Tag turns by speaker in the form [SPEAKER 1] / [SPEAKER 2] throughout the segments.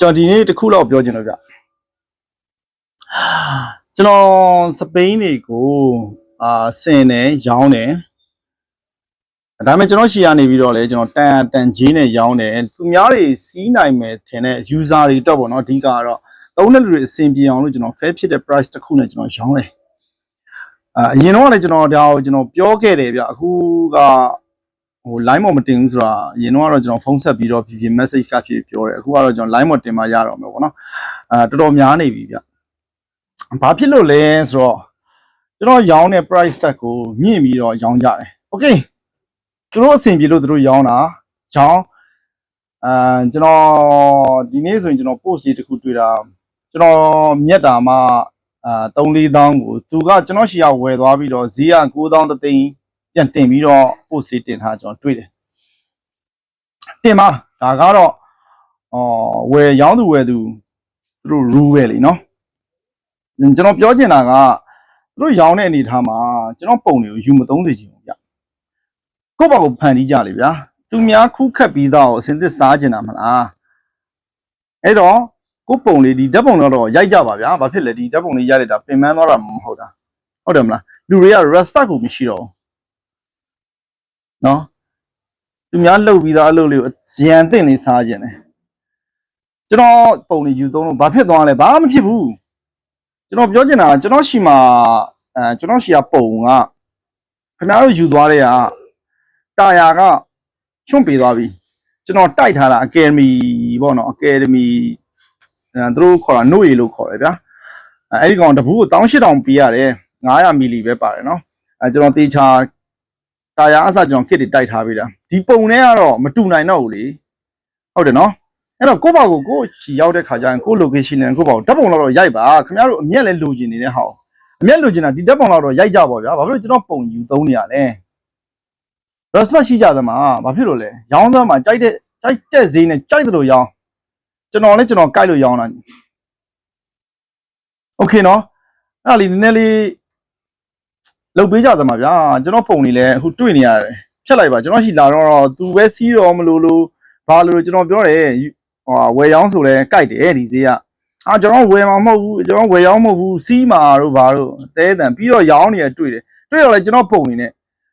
[SPEAKER 1] ကျွန်တော်ဒီနေ့တစ်ခုလောက်ပြောချင်လို့ဗျကျွန်တော်စပိန်တွေကိုဆင်တယ်ရောင်းတယ်ဒါပေမဲ့ကျွန်တော်ရှီကနေပြီးတော့လေကျွန်တော်တန်ကြီးနဲ့ရောင်းတယ်သူများတွေစီးနိုင်မယ်ထင်တဲ့ user တွေတော့ပေါ့နော်အဓိကတော့သုံးတဲ့လူတွေအဆင်ပြေအောင်လို့ကျွန်တော် fair ဖြစ်တဲ့ price တစ်ခုနဲ့ကျွန်တော်ရောင်းတယ်အရင်တော့လည်းကျွန်တော်ဒါကိုကျွန်တော်ပြောခဲ့တယ်ဗျအခုကline မတင်ဘူးဆိုတာအရင်တော့ကျွန်တော်ဖုန်းဆက်ပြီးတော့ဖြစ် message ကဖြစ်ပြောတယ်အခုကတော့ကျွန်တော် line မတင်မှရတော့မယ်ပေါ့နော်တော်တော်များနေပြီဗျဘာဖြစ်လို့လဲဆိုတော့ကျွန်တော်ရောင်းတဲ့ price tag ကိုမြင့်ပြီးတော့ရောင်းကြတယ် okay သူတို့အဆင်ပြေလို့သူတို့ရောင်းတာရောင်းကျွန်တော်ဒီနေ့ဆိုရင်ကျွန်တော် post လေးတစ်ခုတွေ့တာကျွန်တော်မြက်တာမှ3-4 တောင်းကိုသူကကျွန်တော်ရှီကဝယ်သွားပြီးတော့ဈေးက9,000 သိန်းပြန်တင်ပြီးတော့ post လေးတင်ထားကျွန်တော်တွေ့တယ်တင်ပါဒါကတော့ဝယ်ရောင်းသူဝယ်သူသူတို့ rule ပဲလीနော်ကျွန်တော်ပြောချင်တာကသူတို့ရောင်းတဲ့အနေထားမှာကျွန်တော်ပုံတွေကိုယူမသုံးစေချင်ဘူးဗျကိုယ့်ဘာကိုဖန်တီးကြလေဗျာသူများခုခတ်ပြီးတော့အစင်သစ်စားချင်တာမလားအဲ့တော့ကိုပုံလေးဒီဓာတ်ပုံတော့ရိုက်ကြပါဗျာဘာဖြစ်လဲဒီဓာတ်ပုံလေးရိုက်လိုက်တာပင်ပန်းသွားတာမဟုတ်တာဟုတ်တယ်မလားလူတွေက respect ကိုမရှိတော့နော်သူများလှုပ်ပြီးသားအလုပ်လေးကိုရန်သင့်လေးစားခြင်းတယ်ကျွန်တော်ပုံလေးယူသုံးလို့ဘာဖြစ်သွားလဲဘာမှမဖြစ်ဘူးကျွန်တော်ပြောချင်တာကျွန်တော်ရှီမှာကျွန်တော်ရှီကပုံကခင်ဗျားတို့ယူသွားတဲ့တာယာကချွန့်ပေးသွားပြီကျွန်တော်တိုက်ထားတာအကယ်ဒမီပေါ့နော်အကယ်ဒမီသူတို့ခေါ်တာနှုတ်ရည်လို့ခေါ်တယ်ဗျာအဲ့ဒီကောင်တပူးကို18000ပေးရတယ်900မီလီပဲပါတယ်နော်ကျွန်တော်တေချာတာယာအစကျွန်တော် kit တွေတိုက်ထားပေးတာဒီပုံနဲ့ကတော့မတူနိုင်တော့ဘူးလေဟုတ်တယ်နော်အဲ့တော့ကိုယ့်ဘာကိုချီရောက်တဲ့ခါကျရင်ကိုယ့် location နဲ့ကိုယ့်ဘာကိုဓာတ်ပုံတော့ရိုက်ပါခင်ဗျားတို့အမျက်လည်းလိုချင်နေတဲ့ဟာအမျက်လိုချင်တာဒီဓာတ်ပုံတော့ရိုက်ကြပါဗျာဘာဖြစ်လို့ကျွန်တော်ပုံယူသုံးနေရလဲ respect ရှိကြသမှာဘာဖြစ်လို့လဲရောင်းသားမှာကြိုက်တဲ့ဈေးနဲ့ကြိုက်တယ်လို့ရောင်းကျွန်တော်လည်းကျွန်တော်ကြိုက်လို့ရောင်းတာโอเคနော်အဲ့ဒါလေးနည်းနည်းလေးလုပ်ပေးကြသမှာဗျာကျွန်တော်ပုံနေလဲအခုတွေ့နေရတယ်ဖြတ်လိုက်ပါကျွန်တော်ရှိလာတော့သူပဲစီးတော့မလို့ဘာလို့ကျွန်တော်ပြောတယ်ဝယ်ရောင်းဆိုလဲကြိုက်တယ်ဒီဈေးကကျွန်တော်ဝယ်မှာမဟုတ်ဘူးကျွန်တော်ဝယ်ရောင်းမဟုတ်ဘူးစီးမှာတို့ဘာတို့တဲတန်ပြီးတော့ရောင်းနေရတွေ့တယ်တွေ့တော့လဲကျွန်တော်ပုံနေနဲ့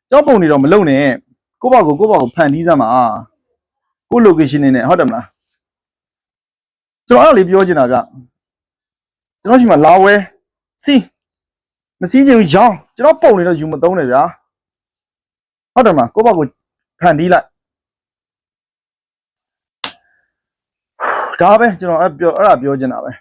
[SPEAKER 1] ကျွန်တော်ပုံနေတော့မလုံနဲ့ကိုယ့်ဘာကိုဖန်တီးစမ်းပါကိုယ့် location နဲ့ဟုတ်တယ်မလားကျွန်တော်အဲ့လိုလေးပြောချင်တာကကျွန်တော်ရှိမှလာဝဲစီးမစီးချင်ဘူးရောင်းကျွန်တော်ပုံနေတော့ယူမသုံးနဲ့ဗျာဟုတ်တယ်မလားကိုယ့်ဘာကိုဖန်တီးလိုက်ဒါပဲကျွန်တော်အဲ့ဒါပြောချင်တာပဲ